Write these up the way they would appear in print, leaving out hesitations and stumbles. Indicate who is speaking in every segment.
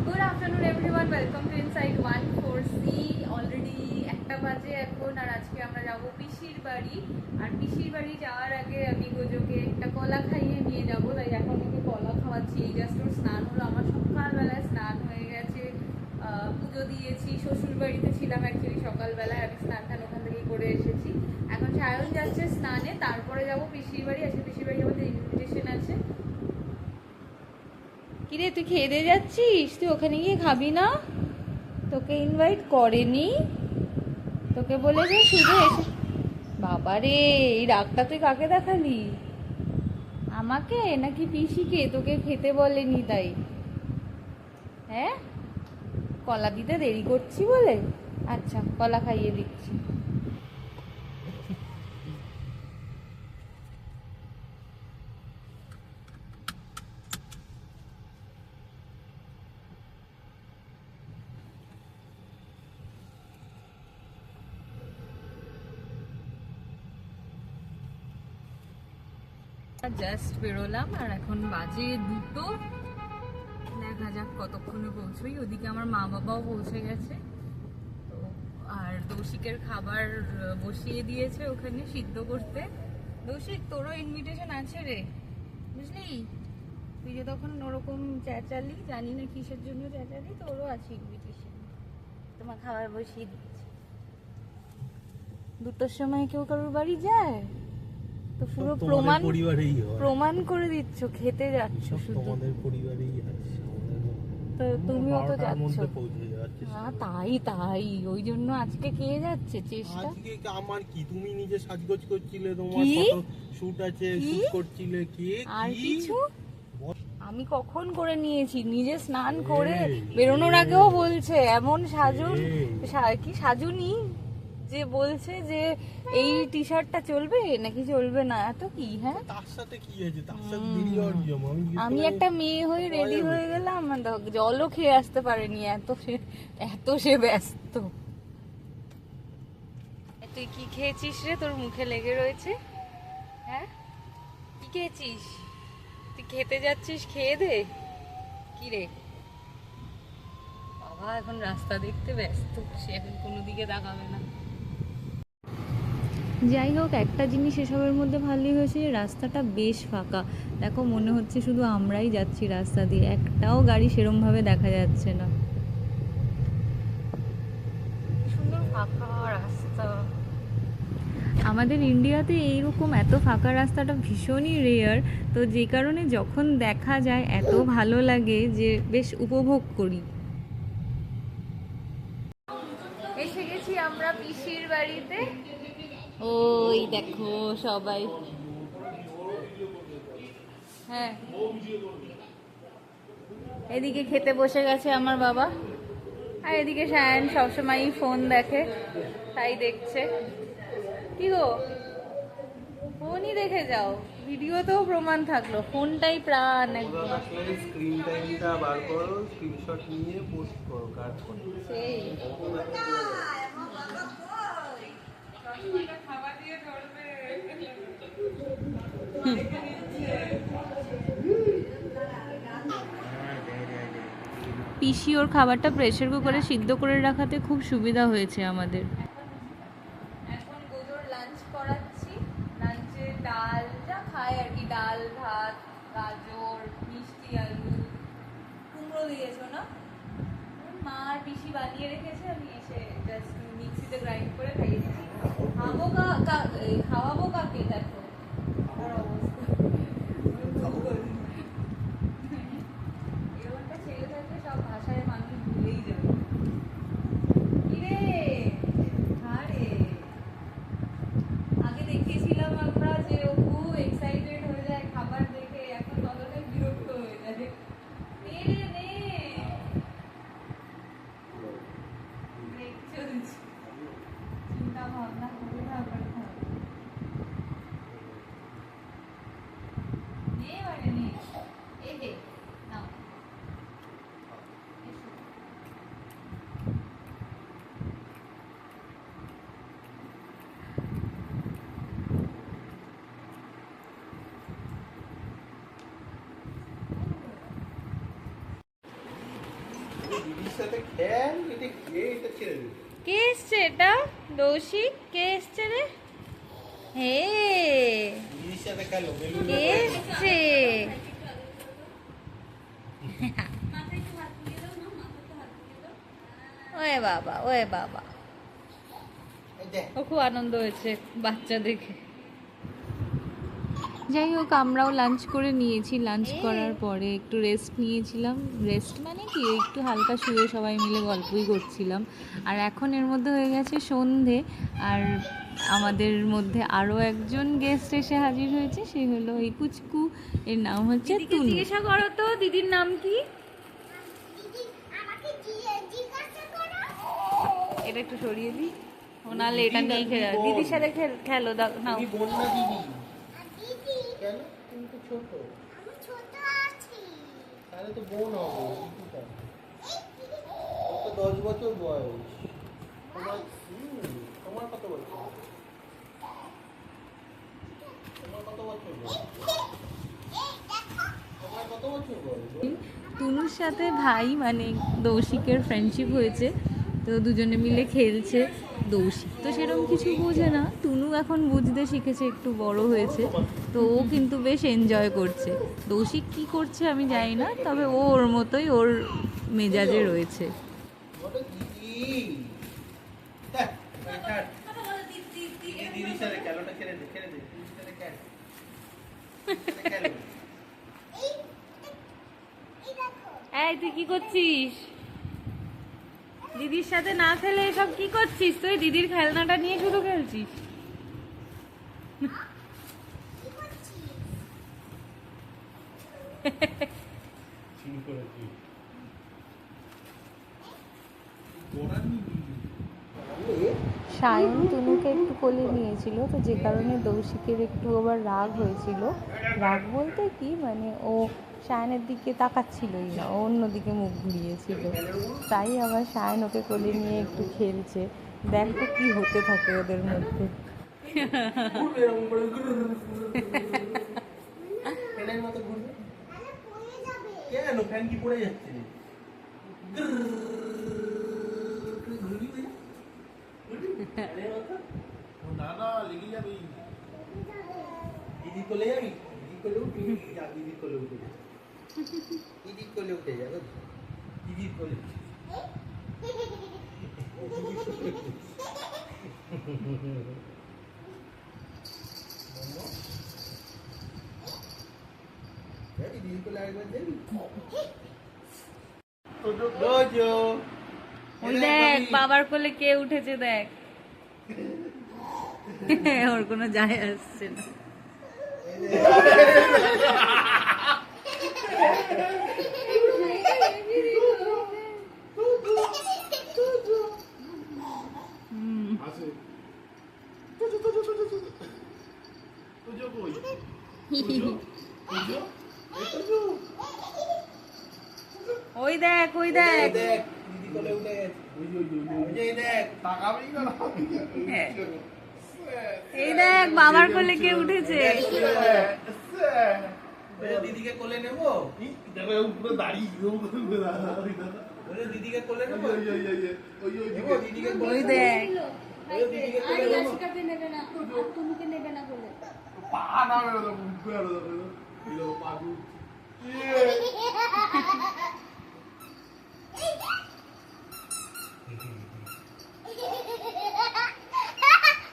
Speaker 1: Good afternoon everyone, welcome to inside 14C। Already 1টা বাজে এখন, আর আজকে আমরা যাব পিসির বাড়ি। আর পিসির বাড়ি যাওয়ার আগে আমি গোজোকে একটা কলা খাইয়ে নিয়ে যাব, তাই এখন ওকে কলা খাওয়াচ্ছি। এই জাস্ট ওর স্নান হলো, আমার সকালবেলায় স্নান হয়ে গেছে, পুজো দিয়েছি। শ্বশুর বাড়িতে ছিলাম অ্যাকচুয়ালি সকালবেলায়, আমি স্নান টান ওখান থেকেই করে এসেছি। এখন সায়ন যাচ্ছে স্নানে, তারপরে যাব পিসির বাড়ি। আজকে পিসির বাড়ি আমাদের ইনভিটেশন আছে। কিরে, তুই খেয়ে দিয়ে যাচ্ছিস? তুই ওখানে গিয়ে খাবি না? তোকে ইনভাইট করেনি? তোকে বলেছে শুধু এসে। বাবা রে, এই রাগটা তুই কাকে দেখালি? আমাকে নাকি পিসিকে? তোকে খেতে বলেনি তাই? হ্যাঁ, কলা দিতে দেরি করছি বলে? আচ্ছা, কলা খাইয়ে দিচ্ছি। জাস্ট বেরোলাম, আর এখন বাজে 2টো। দেখা যাক কতক্ষণে পৌঁছই। ওদিকে আমার মা বাবাও পৌঁছে গেছে। তো আর দৌশিকের খাবার বসিয়ে দিয়েছে ওখানে সিদ্ধ করতে। দৌশিক, তোরও ইনভিটেশন আছে রে, বুঝলি? তুই যে তখন ওরকম চেঁচালি, জানি না কিসের জন্য চেঁচালি, তোরও আছে ইনভিটেশন। তোমার খাবার বসিয়ে দিয়েছে। 2টোর সময় কেউ কারোর বাড়ি যায়? তো পুরো প্রমাণ করে দিচ্ছ, খেতে যাচ্ছ শুধু। তোমাদের পরিবারেই আছে, তো তুমিও তো যাচ্ছ। হ্যাঁ, তাই ওই জন্য আজকে খেয়ে যাচ্ছে চেষ্টা।
Speaker 2: আজকে আমার কি, তুমি নিজে সাজগোজ করছিলে, তোমার শুট আছে, শুট করছিলে কি?
Speaker 1: আর কিছু আমি কখন করে নিয়েছি? নিজে স্নান করে বেরোনোর আগেও বলছে এমন সাজুন, কি সাজুনি যে বলছে যে এই টি শার্টটা চলবে নাকি চলবে না, এত কি? হ্যাঁ,
Speaker 2: তার সাথে কি আছে? তার সাথে দেরি হওয়ার জন্য
Speaker 1: আমি একটা মেয়ে হয়ে রেডি হয়ে গেলাম, জলও খেয়ে আসতে পারেনি, এত সে ব্যস্ত। তুই কি খেয়েছিস রে? তোর মুখে লেগে রয়েছে। হ্যাঁ, কি খেয়েছিস? তুই খেতে যাচ্ছিস, খেয়ে দে। কি রে বাবা, এখন রাস্তা দেখতে ব্যস্ত, সে এখন কোনো দিকে তাকাবে না। যাই হোক, একটা জিনিস এসবের মধ্যে ভালোই হয়েছে যে রাস্তাটা বেশ ফাঁকা। দেখো, মনে হচ্ছে শুধু আমরাই যাচ্ছি রাস্তা দিয়ে, একটাও গাড়ি সেরমভাবে দেখা যাচ্ছে না। সুন্দর ফাঁকা রাস্তা। আমাদের ইন্ডিয়াতে এইরকম এত ফাঁকা রাস্তাটা ভীষণই রেয়ার, তো যে কারণে যখন দেখা যায় এত ভালো লাগে যে বেশ উপভোগ করি। এসে গেছি আমরা পিসির বাড়িতে। ওই দেখো সবাই। হ্যাঁ, এদিকে খেতে বসে গেছে আমার বাবা, আর এদিকে সায়ন সবসময়ই ফোন দেখে, তাই দেখছে। কি গো, ফোনই দেখে যাও, ভিডিওতেও প্রমাণ থাকলো, ফোনটাই প্রাণ একদম।
Speaker 2: স্ক্রিন টাইমটা বার করো, স্ক্রিনশট নিয়ে পোস্ট করো, কাট করো।
Speaker 1: সেই পিসি ওর খাবারটা প্রেসার কুকারে সিদ্ধ করে রাখাতে খুব সুবিধা হয়েছে আমাদের। এখন গোজোর লাঞ্চ করাচ্ছি। লাঞ্চে ডাল, যা খায় আর কি, ডাল ভাত, গাজর, মিষ্টি আলু, কুমড়ো দিয়েছো না? মা আর পিসি বানিয়ে রেখেছে, আমি এসে জাস্ট মিক্সিতে গ্রাইন্ড করে খাইয়ে দিচ্ছি। খাওয়াবো কাকে? দেখো আমার অবস্থা। এরকমটা ছেলে থাকলে সব ভাষায় মানুষ ভুলেই যাবে। কিরে, আরে আগে দেখিয়েছিলাম আমরা যে ও খুব এক্সাইটেড হয়ে যায় খাবার দেখে, এখন ততটাই বিরক্ত হয়ে যায়। নে ব্রেক চলছে, চিন্তা ভাবনা করে তারপরে খাবে। নে এবারে নে, এই দে নাও।
Speaker 2: দিদির সাথে খেল, এটা এটা ছেড়ে দে।
Speaker 1: কে এসছে এটা? দৌশিক কে এসছে রে? হে
Speaker 2: দিদির সাথে খেলো, বেলুন
Speaker 1: কে এসছে? ওয়ে বাবা, ওয়ে বাবা, ও খুব আনন্দ হয়েছে বাচ্চা দেখে। যাই হোক, আমরাও লাঞ্চ করে নিয়েছি। লাঞ্চ করার পরে একটু রেস্ট নিয়েছিলাম। রেস্ট মানে কি, একটু হালকা শুয়ে সবাই মিলে গল্পই করছিলাম। আর এখন এর মধ্যে হয়ে গেছে সন্ধে, আর আমাদের মধ্যে আরও একজন গেস্ট এসে হাজির হয়েছে। সে হলো এই পুচকু, এর নাম হচ্ছে তুনু। জিজ্ঞাসা করো তো দিদির নাম কি? এটা একটু সরিয়ে দিই, ও নাহলে এটা নিয়ে খেলে। দিদির সাথে খেলো, নাও।
Speaker 2: তুমি বোন না দিদি? কেন? তুমি তো ছোট। তাহলে তো বোন হবে। ও তো 10 বছর বয়স। তোমার কত বছর? তোমার কত বছর বয়স? তোমার কত বছর বয়স?
Speaker 1: তুনুর সাথে ভাই মানে দৌশিকের ফ্রেন্ডশিপ হয়েছে, তো দুজনে মিলে খেলছে। দৌশিক তো সেরকম কিছু বোঝে না, তুনু এখন বুঝতে শিখেছে, একটু বড় হয়েছে, তো ও কিন্তু বেশ এনজয় করছে। দৌশিক কি করছে আমি জানি না, তবে ও ওর মতোই ওর মেজাজে রয়েছে।
Speaker 2: বলো দিদি। দেখ, ছাড়। দিদির সাথে খেলোটা ছেড়ে দে, ছেড়ে দে। দিদির সাথে খেল। খেলো।
Speaker 1: এই তুই কি করছিস? দিদির সাথে না খেলে এসব কি করছিস তুই? দিদির খেলনাটা নিয়ে শুধু খেলছিস।
Speaker 2: শুরু করেছি।
Speaker 1: সায়ন তুনুকে একটু কোলে নিয়েছিল, তো যে কারণে দৌশিকের একটু আবার রাগ হয়েছিল। রাগ বলতে কি, মানে ও সায়নের দিকে তাকাচ্ছিলই না, ও অন্যদিকে মুখ ঘুরিয়েছিল। তাই আবার সায়ন ওকে কোলে নিয়ে একটু খেলছে। দেখো কি হতে থাকে ওদের মধ্যে।
Speaker 2: ফ্যানের মতো ঘুরবে। কেন? ফ্যান কি পড়ে যাচ্ছে? না না, লেগে যাবে। দিদি কোলে যাবি? দিদি কোলে উঠবি? যা, দিদির কোলে উঠে যা। দিদির কোলে উঠে যাবে। দিদির কোলে। দিদির কোলে আরেকবার যাবি?
Speaker 1: ওই দেখ বাবার কোলে কে উঠেছে, দেখ। ওর কোনো যায় আসছে না। ওই দেখ, ওই দেখ,
Speaker 2: দিদি কোলে উঠে গেছে। এই দেখ, তাকাবি না।
Speaker 1: এই দেখ বাবার কোলে কে উঠেছে।
Speaker 2: দিদিকে কোলে নেবো? দিদিকে কোলে নেবো? দিদিকে
Speaker 1: ওই দেখ,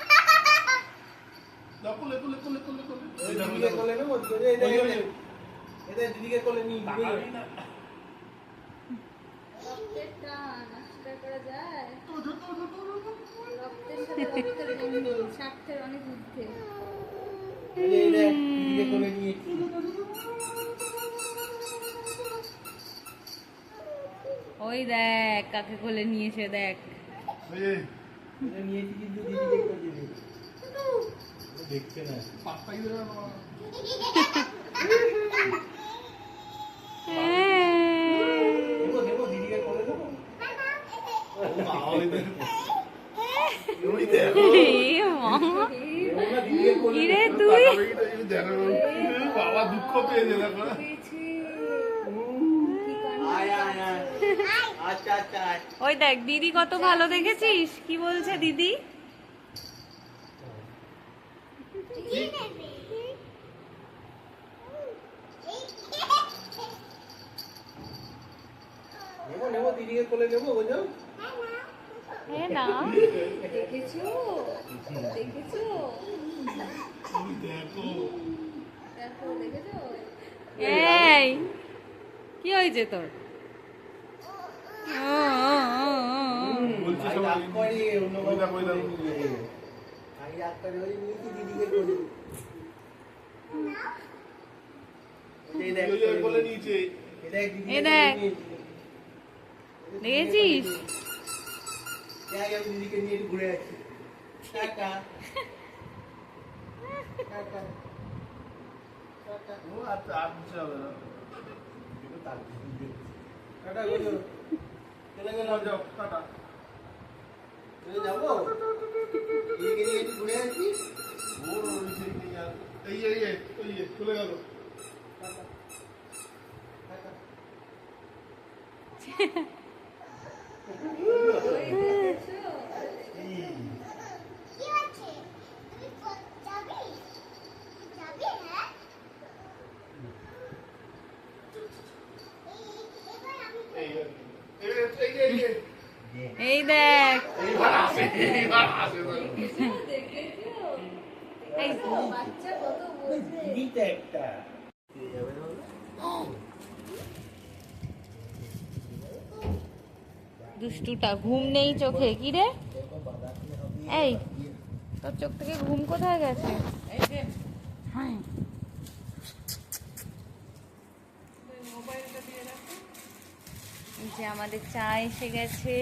Speaker 2: দিদিকে কোলে নেবো? দিদিকে কোলে নিয়ে
Speaker 1: ওই দেখ কাকে কোলে নিয়েছে, দেখ।
Speaker 2: নিয়েছি কিন্তু দিদিকে কোলে নেই। দেখছে না। নেবো দিদিকে কোলে নেবো?
Speaker 1: কিরে তুই?
Speaker 3: বাবা দুঃখ পেয়েছে দেখো।
Speaker 2: আয় আয় আয় আচ্ছা আচ্ছা
Speaker 1: ওই দেখ দিদি কত ভালো দেখেছিস কি বলছে দিদি
Speaker 2: নেবো নেবো দিদিকে কোলে নেবো বুঝো
Speaker 1: হ্যাঁ না দেখেছো দেখেছো দেখো দেখেছো এই কি হয়েছে তোর
Speaker 3: বলছে
Speaker 2: ভাই
Speaker 3: সবাই
Speaker 2: রাগ করে অন্য
Speaker 3: ওই দেখ, ওই দেখ।
Speaker 2: ভাই রাগ করে ওই নিয়েছি দিদিকে কোলে এই দেখ
Speaker 3: ওই যে কোলে নিয়েছে।
Speaker 2: এই দেখ দিদিকে
Speaker 1: এই দেখ।
Speaker 2: কোলে নিয়েছি।
Speaker 1: দেখেছিস
Speaker 2: দেখ আমি দিদিকে নিয়ে একটু ঘুরে আছি টাটা টাটা টাটা
Speaker 3: ও আচ্ছা আর কিছু হবে না।
Speaker 2: টাটা বুঝো চলে গেল
Speaker 3: যাও, যাও, টাটা।
Speaker 2: চলে যাবো দিদিকে নিয়ে একটু ঘুরে আছি
Speaker 3: ওর ওর সেই নেই আর। এই, চলে গেল।
Speaker 2: টাটা টাটা
Speaker 3: এই, এই।
Speaker 1: এই দেখ
Speaker 3: এইবার আসে, এইবার আসে।
Speaker 1: এই বাচ্চা কত বোঝে
Speaker 2: দিদিটা একটা পেয়ে যাবে না
Speaker 1: দুষ্টুটা ঘুম নেই চোখে কি রে এই তোর চোখ থেকে ঘুম কোথায় গেছে হ্যাঁ এই যে আমাদের চা এসে গেছে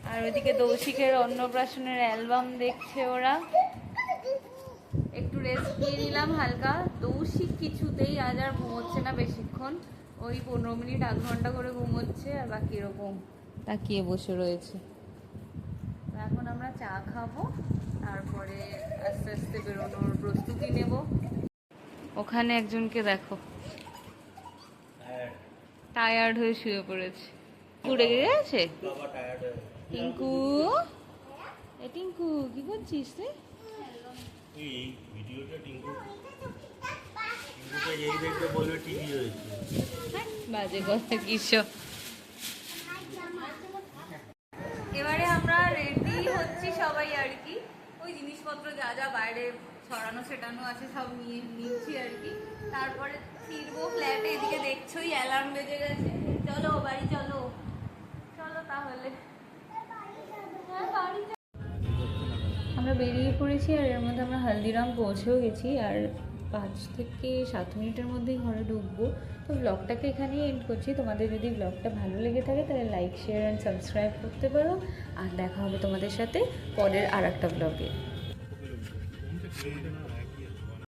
Speaker 1: আর ওইদিকে দৌশিকের অন্নপ্রাশনের অ্যালবাম দেখছে ওরা একটু রেস্ট নিয়ে নিলাম হালকা দৌশিক কিছুতেই আজ আর ঘুমোচ্ছে না বেশিক্ষণ ওই 15 মিনিট আধ ঘন্টা করে ঘুমোচ্ছে আর বাকি এরকম তাকিয়ে বসে রয়েছে তো এখন আমরা চা খাবো তারপরে আস্তে আস্তে বেরোনোর প্রস্তুতি নেব ওখানে একজনকে দেখো টায়ার্ড হয়ে শুয়ে পড়েছে ঘুরে গেছে
Speaker 2: বাবা টায়ার্ড হয়ে
Speaker 1: টিঙ্কু এ টিঙ্কু কি করছিস রে
Speaker 4: এই ভিডিওটা টিঙ্কুকে এই দেখতে বলবে টিভি হয়েছে
Speaker 1: বাজে কথা কিসব এবারে আমরা রেডি হচ্ছি সবাই আর কি ওই জিনিসপত্র যা যা বাইরে ছড়ানো সেটানো আছে সব নিয়ে নিচ্ছি আর কি তারপরে ফিরবো ফ্ল্যাটে এদিকে দেখছোই অ্যালার্ম বেজে গেছে চলো বাড়ি চলো চলো তাহলে হ্যাঁ বাড়ি আমরা বেরিয়ে পড়েছি আর এর মধ্যে আমরা হালদিরাম পৌঁছেও গেছি আর 5 থেকে 7 মিনিটের মধ্যেই ঘরে ঢুকবো তো ব্লগটাকে এখানেই এন্ড করছি তোমাদের যদি ব্লগটা ভালো লেগে থাকে তাহলে লাইক শেয়ার অ্যান্ড সাবস্ক্রাইব করতে পারো আর দেখা হবে তোমাদের সাথে পরের আর একটা ব্লগে